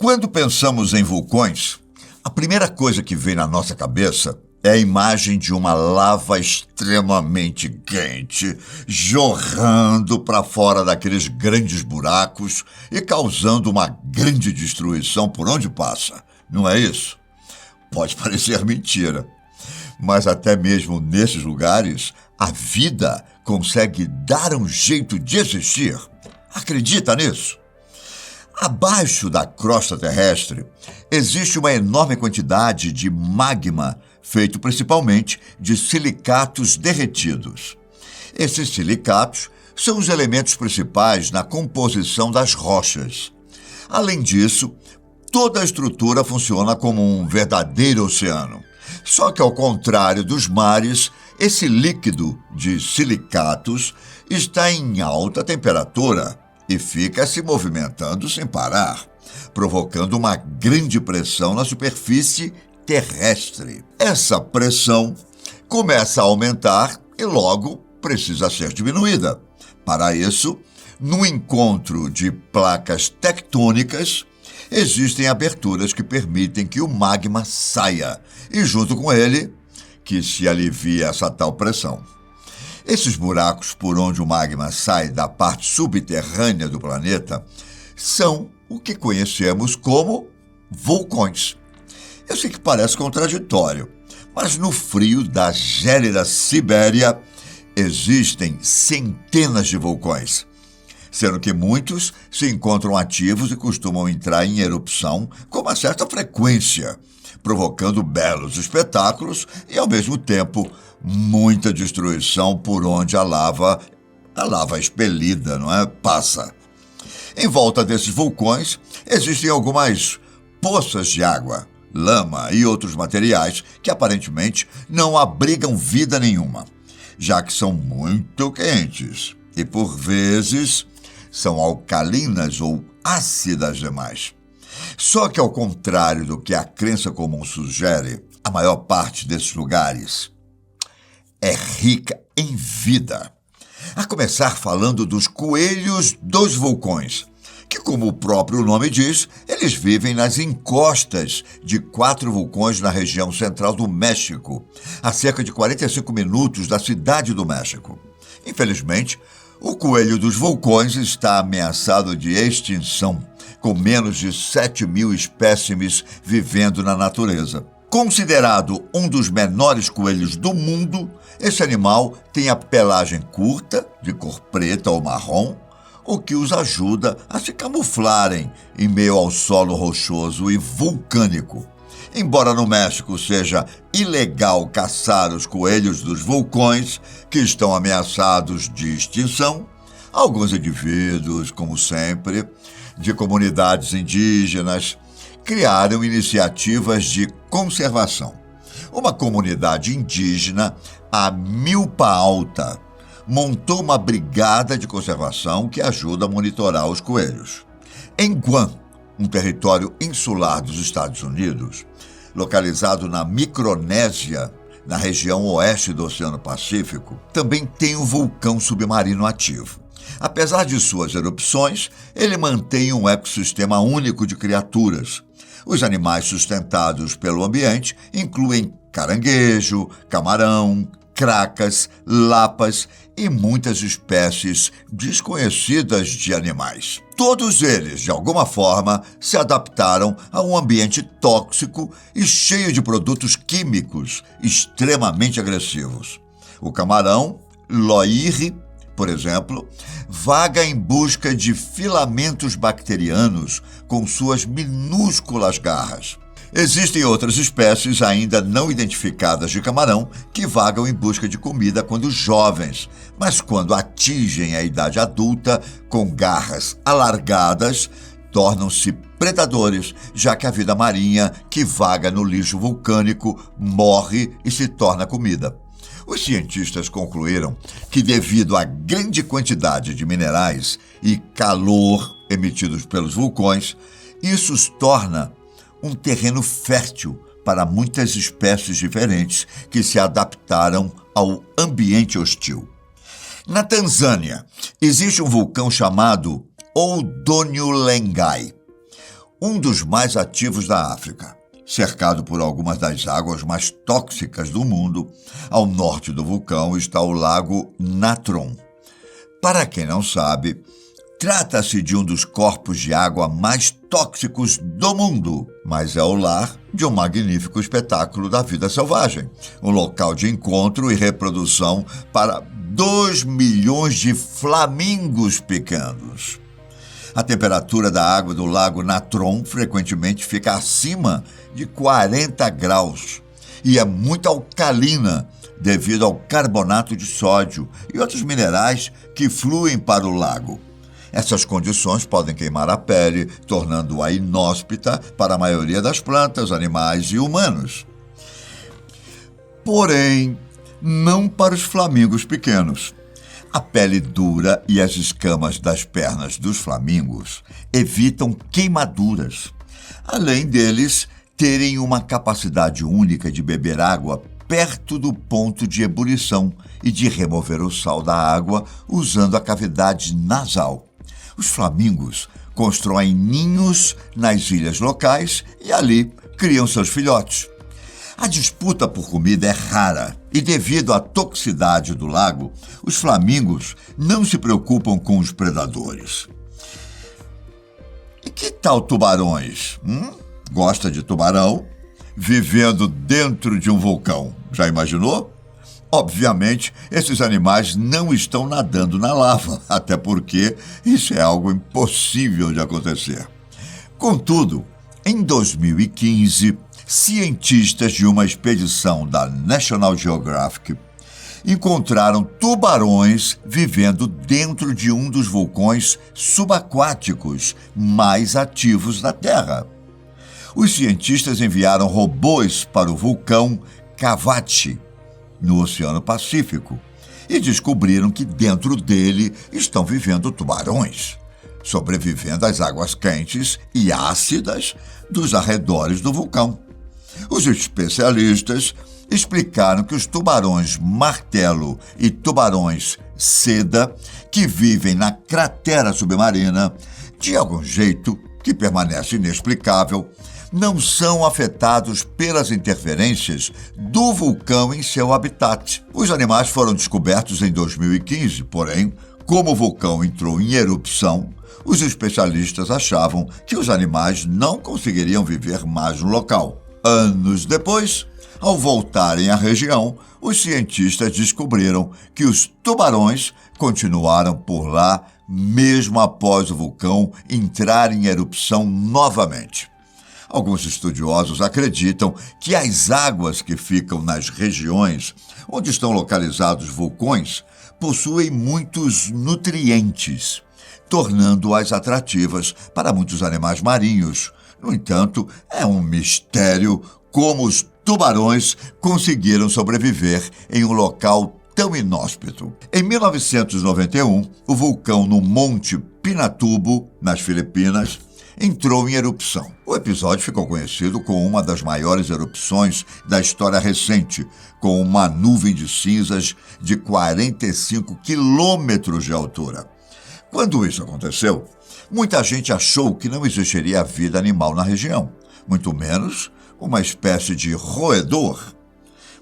Quando pensamos em vulcões, a primeira coisa que vem na nossa cabeça é a imagem de uma lava extremamente quente, jorrando para fora daqueles grandes buracos e causando uma grande destruição por onde passa. Não é isso? Pode parecer mentira, mas até mesmo nesses lugares, a vida consegue dar um jeito de existir. Acredita nisso? Abaixo da crosta terrestre, existe uma enorme quantidade de magma feito principalmente de silicatos derretidos. Esses silicatos são os elementos principais na composição das rochas. Além disso, toda a estrutura funciona como um verdadeiro oceano. Só que, ao contrário dos mares, esse líquido de silicatos está em alta temperatura e fica se movimentando sem parar, provocando uma grande pressão na superfície terrestre. Essa pressão começa a aumentar e logo precisa ser diminuída. Para isso, no encontro de placas tectônicas, existem aberturas que permitem que o magma saia e, junto com ele, que se alivie essa tal pressão. Esses buracos por onde o magma sai da parte subterrânea do planeta são o que conhecemos como vulcões. Eu sei que parece contraditório, mas no frio da gélida Sibéria existem centenas de vulcões, sendo que muitos se encontram ativos e costumam entrar em erupção com uma certa frequência, provocando belos espetáculos e, ao mesmo tempo, muita destruição por onde a lava expelida, passa. Em volta desses vulcões existem algumas poças de água, lama e outros materiais que aparentemente não abrigam vida nenhuma, já que são muito quentes e, por vezes, são alcalinas ou ácidas demais. Só que, ao contrário do que a crença comum sugere, a maior parte desses lugares é rica em vida. A começar falando dos coelhos dos vulcões, que, como o próprio nome diz, eles vivem nas encostas de 4 vulcões na região central do México, a cerca de 45 minutos da cidade do México. Infelizmente, o coelho dos vulcões está ameaçado de extinção, com menos de 7.000 espécimes vivendo na natureza. Considerado um dos menores coelhos do mundo, esse animal tem a pelagem curta, de cor preta ou marrom, o que os ajuda a se camuflarem em meio ao solo rochoso e vulcânico. Embora no México seja ilegal caçar os coelhos dos vulcões, que estão ameaçados de extinção, alguns indivíduos, como sempre, de comunidades indígenas, criaram iniciativas de conservação. Uma comunidade indígena, a Milpa Alta, montou uma brigada de conservação que ajuda a monitorar os coelhos. Em Guam, um território insular dos Estados Unidos, localizado na Micronésia, na região oeste do Oceano Pacífico, também tem um vulcão submarino ativo. Apesar de suas erupções, ele mantém um ecossistema único de criaturas. Os animais sustentados pelo ambiente incluem caranguejo, camarão, cracas, lapas e muitas espécies desconhecidas de animais. Todos eles, de alguma forma, se adaptaram a um ambiente tóxico e cheio de produtos químicos extremamente agressivos. O camarão, loirri, por exemplo, vaga em busca de filamentos bacterianos com suas minúsculas garras. Existem outras espécies ainda não identificadas de camarão que vagam em busca de comida quando jovens, mas quando atingem a idade adulta, com garras alargadas, tornam-se predadores, já que a vida marinha que vaga no lixo vulcânico morre e se torna comida. Os cientistas concluíram que, devido à grande quantidade de minerais e calor emitidos pelos vulcões, isso os torna um terreno fértil para muitas espécies diferentes que se adaptaram ao ambiente hostil. Na Tanzânia, existe um vulcão chamado Oudonyo Lengai. um dos mais ativos da África. Cercado por algumas das águas mais tóxicas do mundo, ao norte do vulcão está o Lago Natron. Para quem não sabe, trata-se de um dos corpos de água mais tóxicos do mundo, mas é o lar de um magnífico espetáculo da vida selvagem, um local de encontro e reprodução para 2 milhões de flamingos pequenos. A temperatura da água do Lago Natron frequentemente fica acima de 40 graus e é muito alcalina devido ao carbonato de sódio e outros minerais que fluem para o lago. Essas condições podem queimar a pele, tornando-a inóspita para a maioria das plantas, animais e humanos. Porém, não para os flamingos pequenos. A pele dura e as escamas das pernas dos flamingos evitam queimaduras, além deles terem uma capacidade única de beber água perto do ponto de ebulição e de remover o sal da água usando a cavidade nasal. Os flamingos constroem ninhos nas ilhas locais e ali criam seus filhotes. A disputa por comida é rara e, devido à toxicidade do lago, os flamingos não se preocupam com os predadores. E que tal tubarões? Gosta de tubarão? Vivendo dentro de um vulcão. Já imaginou? Obviamente, esses animais não estão nadando na lava, até porque isso é algo impossível de acontecer. Contudo, em 2015, cientistas de uma expedição da National Geographic encontraram tubarões vivendo dentro de um dos vulcões subaquáticos mais ativos da Terra. Os cientistas enviaram robôs para o vulcão Cavite, no Oceano Pacífico, e descobriram que dentro dele estão vivendo tubarões, sobrevivendo às águas quentes e ácidas dos arredores do vulcão. Os especialistas explicaram que os tubarões martelo e tubarões seda, que vivem na cratera submarina, de algum jeito que permanece inexplicável, não são afetados pelas interferências do vulcão em seu habitat. Os animais foram descobertos em 2015, porém, como o vulcão entrou em erupção, os especialistas achavam que os animais não conseguiriam viver mais no local. Anos depois, ao voltarem à região, os cientistas descobriram que os tubarões continuaram por lá mesmo após o vulcão entrar em erupção novamente. Alguns estudiosos acreditam que as águas que ficam nas regiões onde estão localizados vulcões possuem muitos nutrientes, tornando-as atrativas para muitos animais marinhos. No entanto, é um mistério como os tubarões conseguiram sobreviver em um local tão inóspito. Em 1991, o vulcão no Monte Pinatubo, nas Filipinas, entrou em erupção. O episódio ficou conhecido como uma das maiores erupções da história recente, com uma nuvem de cinzas de 45 quilômetros de altura. Quando isso aconteceu, muita gente achou que não existiria vida animal na região, muito menos uma espécie de roedor.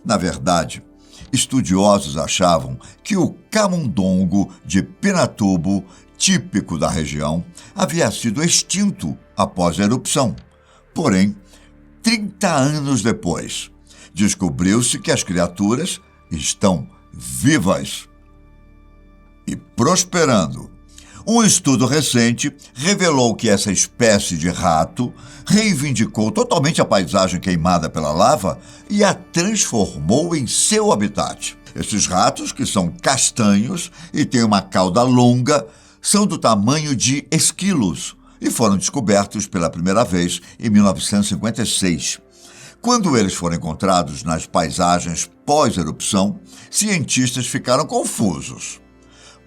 Na verdade, estudiosos achavam que o camundongo de Pinatubo, típico da região, havia sido extinto após a erupção. Porém, 30 anos depois, descobriu-se que as criaturas estão vivas e prosperando. Um estudo recente revelou que essa espécie de rato reivindicou totalmente a paisagem queimada pela lava e a transformou em seu habitat. Esses ratos, que são castanhos e têm uma cauda longa, são do tamanho de esquilos e foram descobertos pela primeira vez em 1956. Quando eles foram encontrados nas paisagens pós-erupção, cientistas ficaram confusos.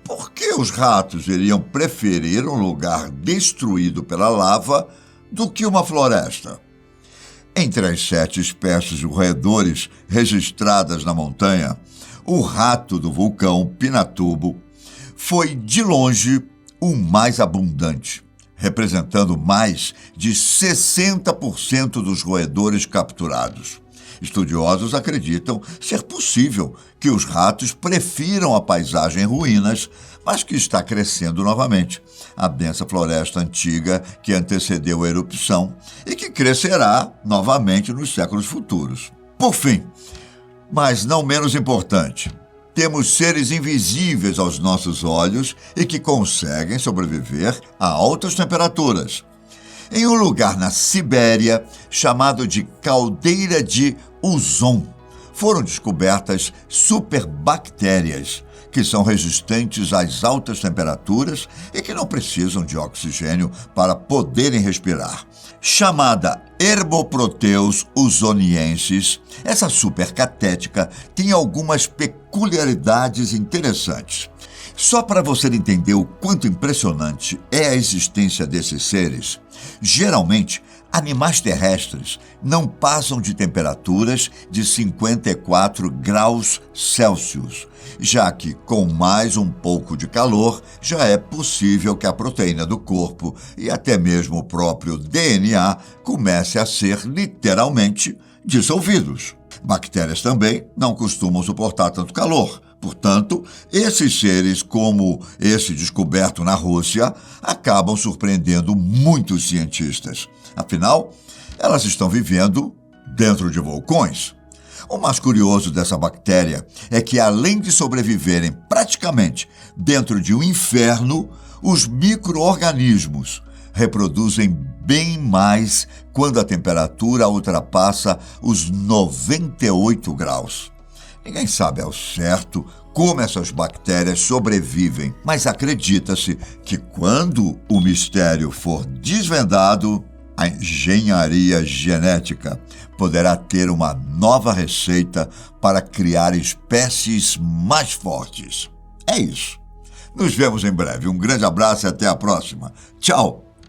Por que os ratos iriam preferir um lugar destruído pela lava do que uma floresta? Entre as 7 espécies de roedores registradas na montanha, o rato do vulcão Pinatubo foi, de longe, o mais abundante, representando mais de 60% dos roedores capturados. Estudiosos acreditam ser possível que os ratos prefiram a paisagem em ruínas, mas que está crescendo novamente. A densa floresta antiga que antecedeu a erupção e que crescerá novamente nos séculos futuros. Por fim, mas não menos importante, temos seres invisíveis aos nossos olhos e que conseguem sobreviver a altas temperaturas. Em um lugar na Sibéria, chamado de Caldeira de Uzon, foram descobertas superbactérias que são resistentes às altas temperaturas e que não precisam de oxigênio para poderem respirar. Chamada Herboproteus uzoniensis, essa supercatética tem algumas peculiaridades interessantes. Só para você entender o quanto impressionante é a existência desses seres, geralmente, animais terrestres não passam de temperaturas de 54 graus Celsius, já que, com mais um pouco de calor, já é possível que a proteína do corpo e até mesmo o próprio DNA comece a ser literalmente dissolvidos. Bactérias também não costumam suportar tanto calor. Portanto, esses seres, como esse descoberto na Rússia, acabam surpreendendo muitos cientistas. Afinal, elas estão vivendo dentro de vulcões. O mais curioso dessa bactéria é que, além de sobreviverem praticamente dentro de um inferno, os micro-organismos reproduzem bem mais quando a temperatura ultrapassa os 98 graus. Ninguém sabe ao certo como essas bactérias sobrevivem, mas acredita-se que quando o mistério for desvendado, a engenharia genética poderá ter uma nova receita para criar espécies mais fortes. É isso. Nos vemos em breve. Um grande abraço e até a próxima. Tchau!